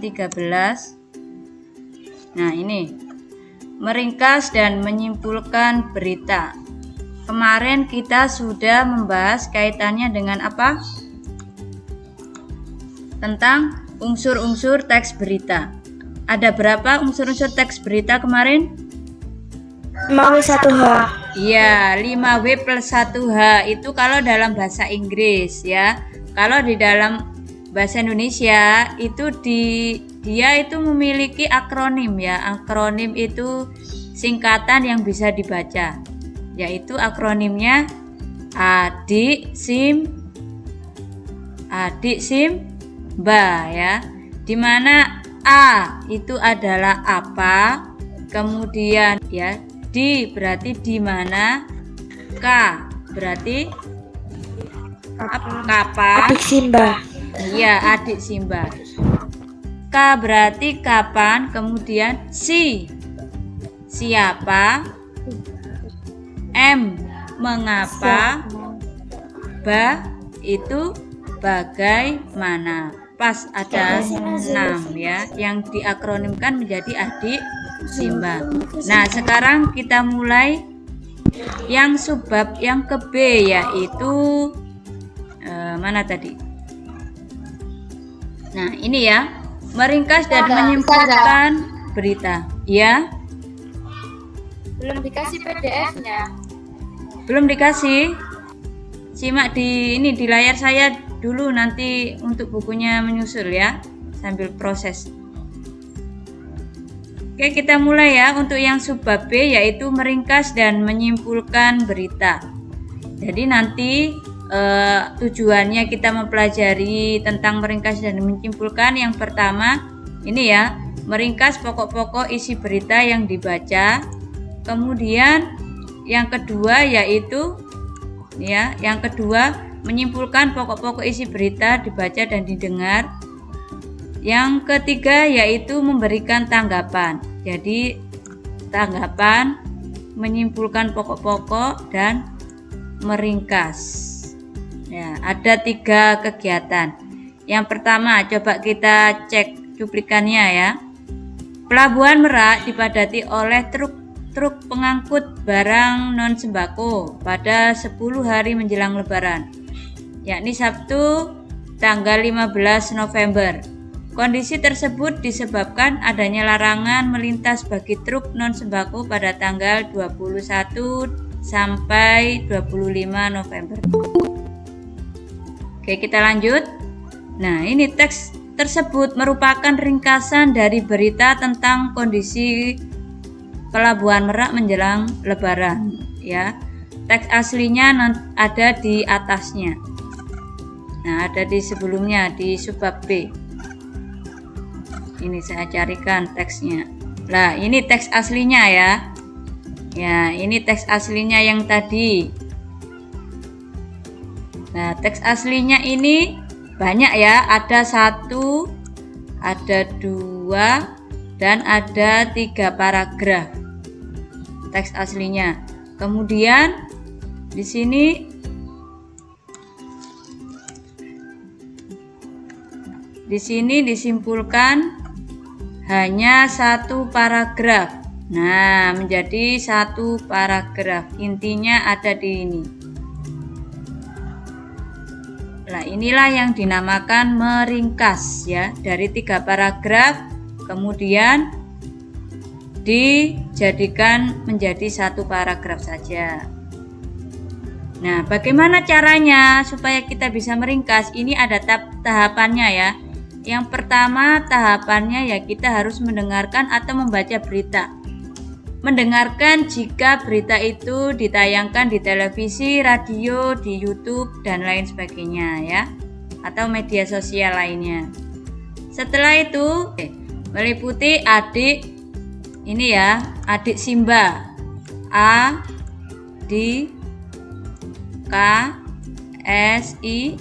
13. Nah, ini meringkas dan menyimpulkan berita. Kemarin kita sudah membahas kaitannya dengan apa? Tentang unsur-unsur teks berita. Ada berapa unsur-unsur teks berita kemarin? 5W1H. Iya, 5W plus 1H itu kalau dalam bahasa Inggris ya. Kalau di dalam bahasa Indonesia itu dia itu memiliki akronim ya. Akronim itu singkatan yang bisa dibaca. Yaitu akronimnya adik simba ya. Dimana A itu adalah apa, kemudian ya D berarti di mana, K berarti kapan, Adik Simba. iya adik Simba. K berarti kapan, kemudian siapa, M mengapa, Ba itu bagaimana. Pas ada 6 ya yang diakronimkan menjadi adik Simba. Nah, sekarang kita mulai yang subbab yang ke B, yaitu mana tadi? Nah, ini ya, meringkas dan menyimpulkan berita. Ya? Belum dikasih PDF-nya. Belum dikasih. Simak di layar saya dulu, nanti untuk bukunya menyusul ya, sambil proses. Oke, kita mulai ya untuk yang subbab B, yaitu meringkas dan menyimpulkan berita. Jadi nanti tujuannya kita mempelajari tentang meringkas dan menyimpulkan. Yang pertama ini ya, meringkas pokok-pokok isi berita yang dibaca. Kemudian yang kedua yaitu ya, yang kedua menyimpulkan pokok-pokok isi berita dibaca dan didengar. Yang ketiga yaitu memberikan tanggapan. Jadi tanggapan, menyimpulkan pokok-pokok, dan meringkas. Ya, ada 3 kegiatan. Yang pertama, coba kita cek cuplikannya ya. Pelabuhan Merak dipadati oleh truk pengangkut barang non sembako pada 10 hari menjelang Lebaran, yakni Sabtu tanggal 15 November. Kondisi tersebut disebabkan adanya larangan melintas bagi truk non sembako pada tanggal 21 sampai 25 November. Oke, kita lanjut. Nah, ini teks tersebut merupakan ringkasan dari berita tentang kondisi Pelabuhan Merak menjelang Lebaran ya. Teks aslinya ada di atasnya. Nah, ada di sebelumnya di subbab B. Ini saya carikan teksnya. Nah, ini teks aslinya ya. Ya, ini teks aslinya yang tadi. Nah, teks aslinya ini banyak ya. Ada 1, ada 2, dan ada 3 paragraf. Teks aslinya. Kemudian di sini disimpulkan hanya 1 paragraf. Nah, menjadi 1 paragraf. Intinya ada di ini. Nah, inilah yang dinamakan meringkas ya, dari 3 paragraf kemudian dijadikan menjadi 1 paragraf saja. Nah, bagaimana caranya supaya kita bisa meringkas? Ini ada tahapannya ya. Yang pertama tahapannya ya, kita harus mendengarkan atau membaca berita. Mendengarkan jika berita itu ditayangkan di televisi, radio, di YouTube, dan lain sebagainya ya, atau media sosial lainnya. Setelah itu meliputi adik ini ya, adik Simba, A, D, K, S, I,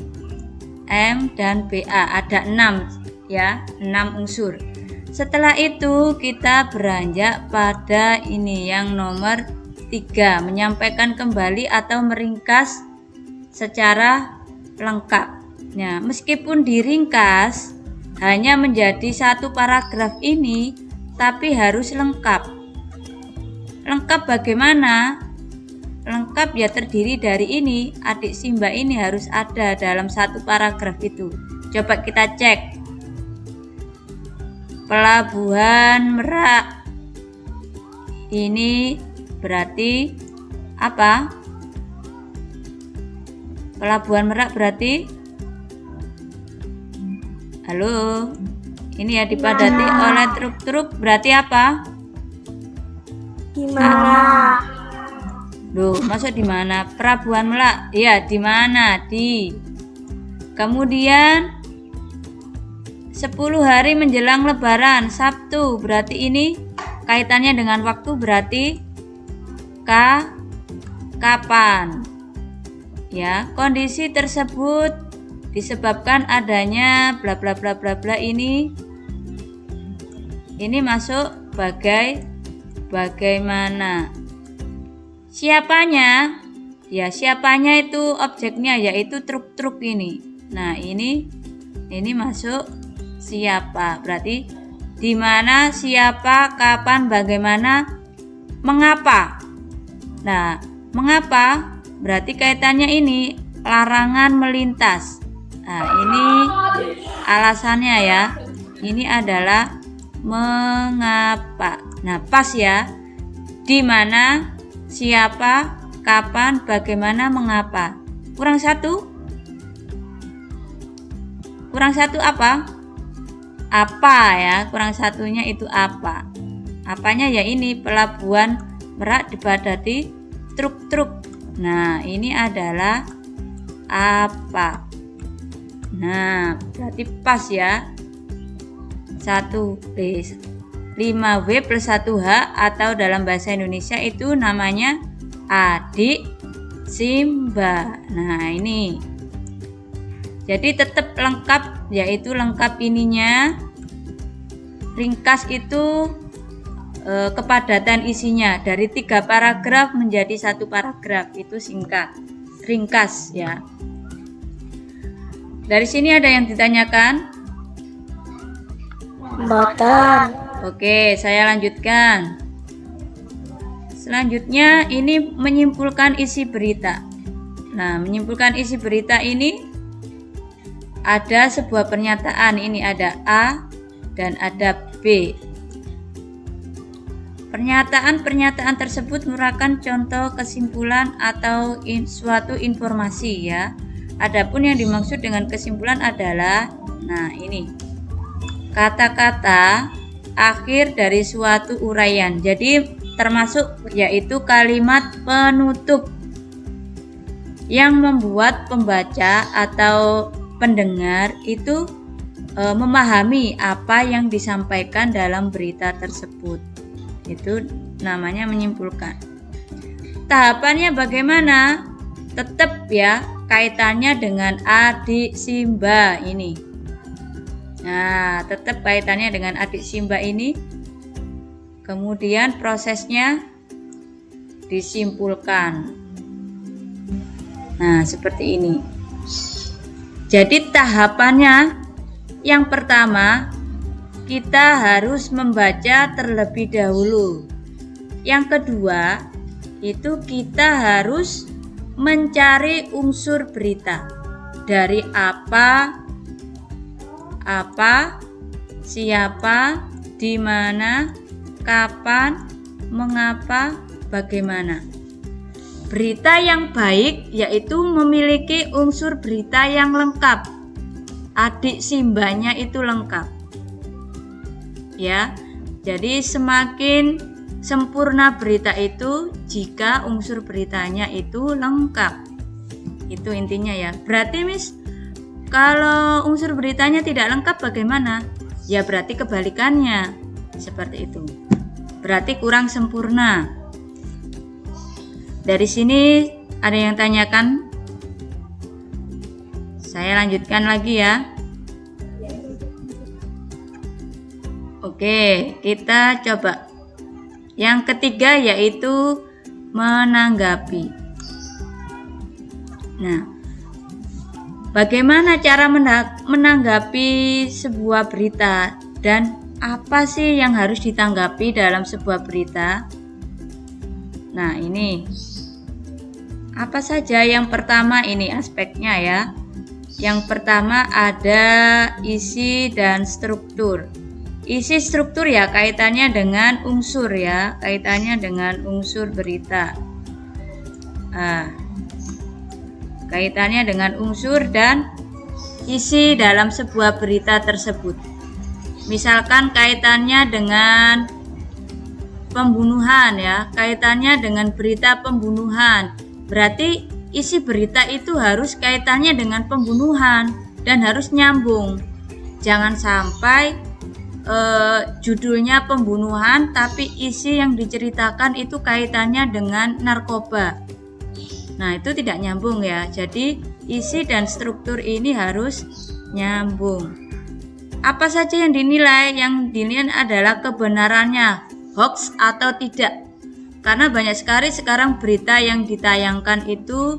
M, dan BA. Ada 6 ya, 6 unsur. Setelah itu kita beranjak pada ini yang nomor 3, menyampaikan kembali atau meringkas secara lengkap. Nah, meskipun diringkas hanya menjadi satu paragraf ini, tapi harus lengkap. Lengkap bagaimana? Lengkap ya terdiri dari ini, adik Simba ini harus ada dalam satu paragraf itu. Coba kita cek. Pelabuhan Merak. Ini berarti apa? Pelabuhan Merak berarti, halo, ini ya dipadati oleh truk-truk berarti apa? Di mana? Loh, masuk di mana? Pelabuhan Merak. Ya, di mana? Di. Kemudian 10 hari menjelang Lebaran, Sabtu. Berarti ini kaitannya dengan waktu berarti kapan? Ya, kondisi tersebut disebabkan adanya bla bla bla bla bla ini masuk bagaimana. Siapanya? Ya, siapanya itu objeknya yaitu truk-truk ini. Nah, ini masuk siapa? Berarti di mana, siapa, kapan, bagaimana, mengapa. Nah, mengapa? Berarti kaitannya ini larangan melintas. Nah, ini alasannya ya. Ini adalah mengapa. Nah, pas ya. Di mana, siapa, kapan, bagaimana, mengapa. Kurang satu? Kurang satu apa? Apa ya? Kurang satunya itu apa? Apanya ya ini Pelabuhan Merak dipadati truk-truk. Nah, ini adalah apa? Nah, berarti pas ya. 1B 5W plus 1H atau dalam bahasa Indonesia itu namanya adik Simba. Nah, ini. Jadi tetap lengkap, yaitu lengkap ininya. Ringkas itu kepadatan isinya dari 3 paragraf menjadi 1 paragraf, itu singkat, ringkas ya. Dari sini ada yang ditanyakan? Mboten. Oke, saya lanjutkan. Selanjutnya ini menyimpulkan isi berita. Nah, menyimpulkan isi berita ini ada sebuah pernyataan, ini ada A dan ada B. Pernyataan-pernyataan tersebut merupakan contoh kesimpulan atau suatu informasi ya. Adapun yang dimaksud dengan kesimpulan adalah, nah ini, kata-kata akhir dari suatu uraian. Jadi termasuk yaitu kalimat penutup yang membuat pembaca atau pendengar itu memahami apa yang disampaikan dalam berita tersebut. Itu namanya menyimpulkan. Tahapannya bagaimana? Tetap ya kaitannya dengan adik Simba ini. Nah, tetap kaitannya dengan adik Simba ini. Kemudian prosesnya disimpulkan. Nah, seperti ini. Jadi tahapannya yang pertama kita harus membaca terlebih dahulu. Yang kedua itu kita harus mencari unsur berita dari apa, siapa, di mana, kapan, mengapa, bagaimana. Berita yang baik yaitu memiliki unsur berita yang lengkap. Adik Simbanya itu lengkap. Ya. Jadi semakin sempurna berita itu jika unsur beritanya itu lengkap. Itu intinya ya. Berarti Miss, kalau unsur beritanya tidak lengkap bagaimana? Ya berarti kebalikannya. Seperti itu. Berarti kurang sempurna. Dari sini ada yang tanyakan? Saya lanjutkan lagi ya. Oke, kita coba. Yang ketiga yaitu menanggapi. Nah, Bagaimana cara menanggapi sebuah berita dan apa sih yang harus ditanggapi dalam sebuah berita? Nah, ini apa saja? Yang pertama ini aspeknya ya. Yang pertama ada isi dan struktur. Isi struktur ya kaitannya dengan unsur ya, kaitannya dengan unsur berita. Kaitannya dengan unsur dan isi dalam sebuah berita tersebut. Misalkan kaitannya dengan pembunuhan ya, kaitannya dengan berita pembunuhan. Berarti isi berita itu harus kaitannya dengan pembunuhan dan harus nyambung. Jangan sampai judulnya pembunuhan tapi isi yang diceritakan itu kaitannya dengan narkoba. Nah, itu tidak nyambung ya. Jadi isi dan struktur ini harus nyambung. Apa saja yang dinilai? Yang dinilai adalah kebenarannya, hoax atau tidak. Karena banyak sekali sekarang berita yang ditayangkan itu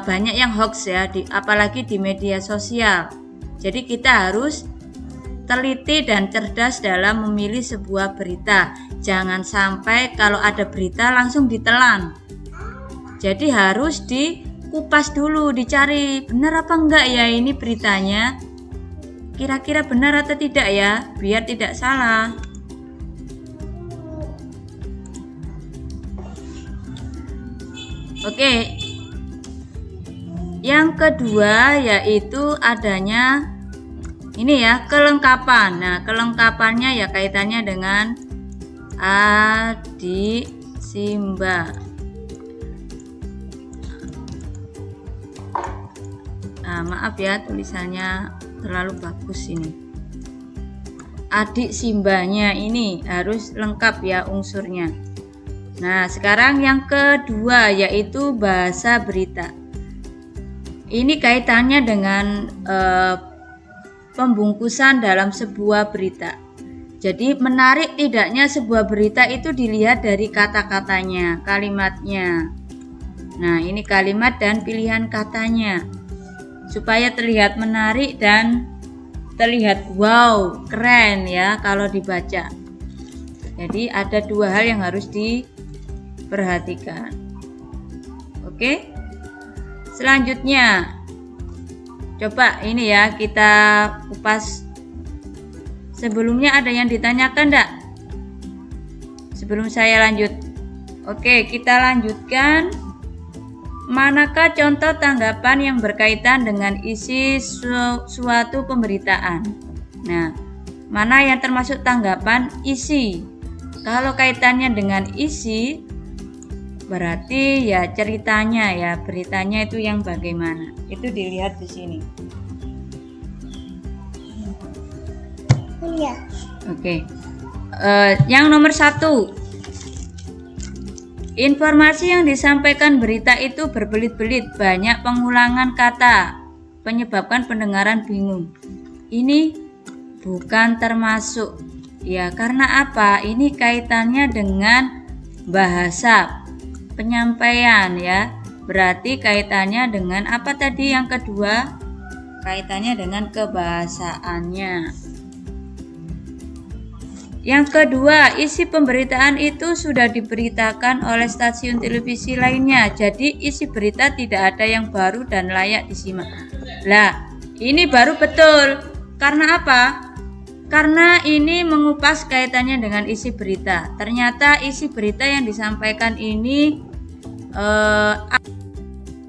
banyak yang hoax ya, apalagi di media sosial. Jadi kita harus teliti dan cerdas dalam memilih sebuah berita. Jangan sampai kalau ada berita langsung ditelan. Jadi harus dikupas dulu, dicari benar apa enggak ya ini beritanya. Kira-kira benar atau tidak ya, biar tidak salah. Oke. Yang kedua yaitu adanya ini ya, kelengkapan. Nah, kelengkapannya ya kaitannya dengan Adhisimba. Nah, maaf ya tulisannya terlalu bagus ini. Adhisimba-nya ini harus lengkap ya unsurnya. Nah, sekarang yang kedua yaitu bahasa berita. Ini kaitannya dengan pembungkusan dalam sebuah berita. Jadi menarik tidaknya sebuah berita itu dilihat dari kata-katanya, kalimatnya. Nah, ini kalimat dan pilihan katanya. Supaya terlihat menarik dan terlihat wow, keren ya kalau dibaca. Jadi ada dua hal yang harus diperhatikan. Oke. Selanjutnya coba ini ya kita kupas. Sebelumnya ada yang ditanyakan enggak? Sebelum saya lanjut. Oke, kita lanjutkan. Manakah contoh tanggapan yang berkaitan dengan isi suatu pemberitaan? Nah, mana yang termasuk tanggapan isi? Kalau kaitannya dengan isi, berarti ya ceritanya ya, beritanya itu yang bagaimana? Itu dilihat di sini. Iya. Oke. Yang nomor 1. Informasi yang disampaikan berita itu berbelit-belit, banyak pengulangan kata, menyebabkan pendengaran bingung. Ini bukan termasuk. Ya, karena apa? Ini kaitannya dengan bahasa, penyampaian ya. Berarti kaitannya dengan apa tadi yang kedua? Kaitannya dengan kebahasaannya. Yang kedua, isi pemberitaan itu sudah diberitakan oleh stasiun televisi lainnya. Jadi isi berita tidak ada yang baru dan layak disimak. Lah, ini baru betul. Karena apa? Karena ini mengupas kaitannya dengan isi berita. Ternyata isi berita yang disampaikan ini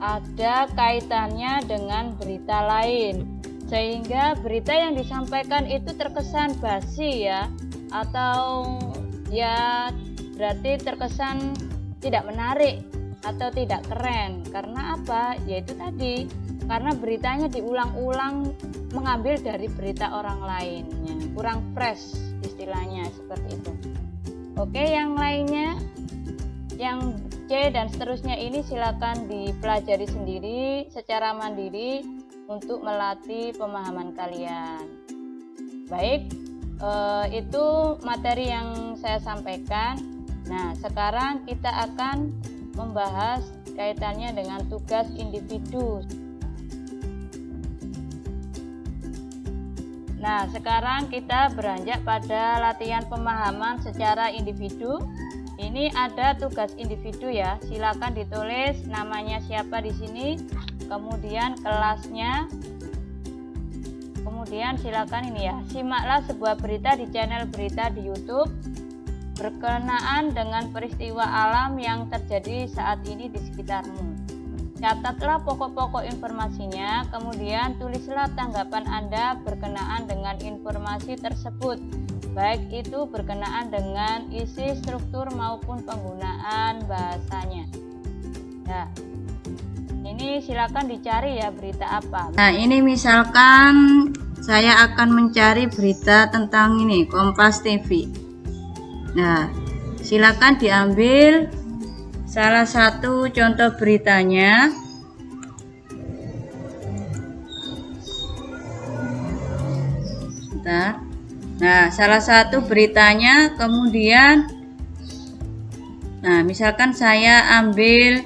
ada kaitannya dengan berita lain. Sehingga berita yang disampaikan itu terkesan basi ya. Atau ya berarti terkesan tidak menarik atau tidak keren. Karena apa? Yaitu tadi, karena beritanya diulang-ulang mengambil dari berita orang lainnya, kurang fresh istilahnya seperti itu. Oke, yang lainnya, yang C dan seterusnya ini silakan dipelajari sendiri secara mandiri untuk melatih pemahaman kalian. Baik. Itu materi yang saya sampaikan. Nah, sekarang kita akan membahas kaitannya dengan tugas individu. Nah, sekarang kita beranjak pada latihan pemahaman secara individu. Ini ada tugas individu ya. Silakan ditulis namanya siapa di sini, kemudian kelasnya. Kemudian silakan ini ya, simaklah sebuah berita di channel berita di YouTube berkenaan dengan peristiwa alam yang terjadi saat ini di sekitarmu. Catatlah pokok-pokok informasinya, kemudian tulislah tanggapan Anda berkenaan dengan informasi tersebut, baik itu berkenaan dengan isi, struktur maupun penggunaan bahasanya. Nah, ini silakan dicari ya berita apa. Nah, ini misalkan saya akan mencari berita tentang ini Kompas TV. Nah, silakan diambil salah satu contoh beritanya. Bentar. Nah, salah satu beritanya, kemudian misalkan saya ambil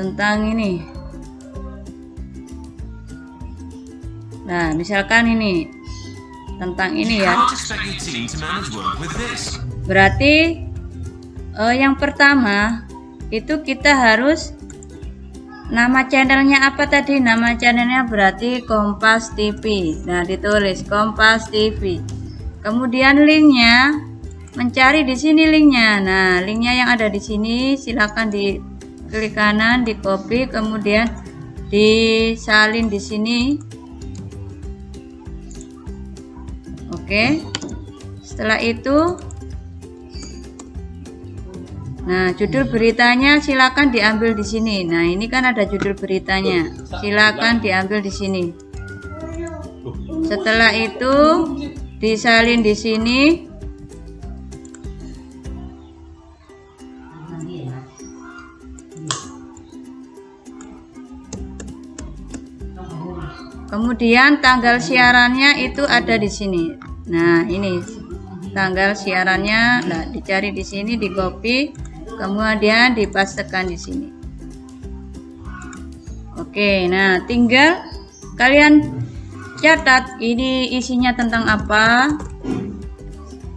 tentang ini. Nah, misalkan ini tentang ini ya. Berarti yang pertama itu kita harus nama channelnya apa tadi? Nama channelnya berarti Kompas TV. Nah, ditulis Kompas TV. Kemudian linknya, mencari di sini linknya. Nah, linknya yang ada di sini silakan diklik kanan, di copy, kemudian disalin di sini. Oke. Setelah itu, nah, judul beritanya silakan diambil di sini. Nah, ini kan ada judul beritanya. Silakan diambil di sini. Setelah itu disalin di sini. Kemudian tanggal siarannya itu ada di sini. Nah, ini tanggal siarannya. Nah, dicari di sini, di copy, kemudian dipastekan di sini. Oke, nah tinggal kalian catat ini isinya tentang apa.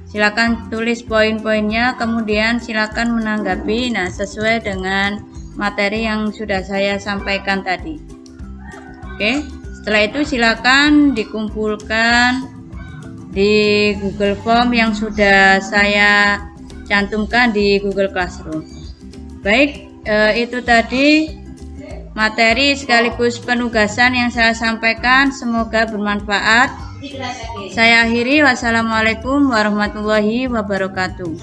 Silakan tulis poin-poinnya, kemudian silakan menanggapi sesuai dengan materi yang sudah saya sampaikan tadi. Oke, setelah itu silakan dikumpulkan di Google Form yang sudah saya cantumkan di Google Classroom. Baik, itu tadi materi sekaligus penugasan yang saya sampaikan, semoga bermanfaat. Saya akhiri, wassalamualaikum warahmatullahi wabarakatuh.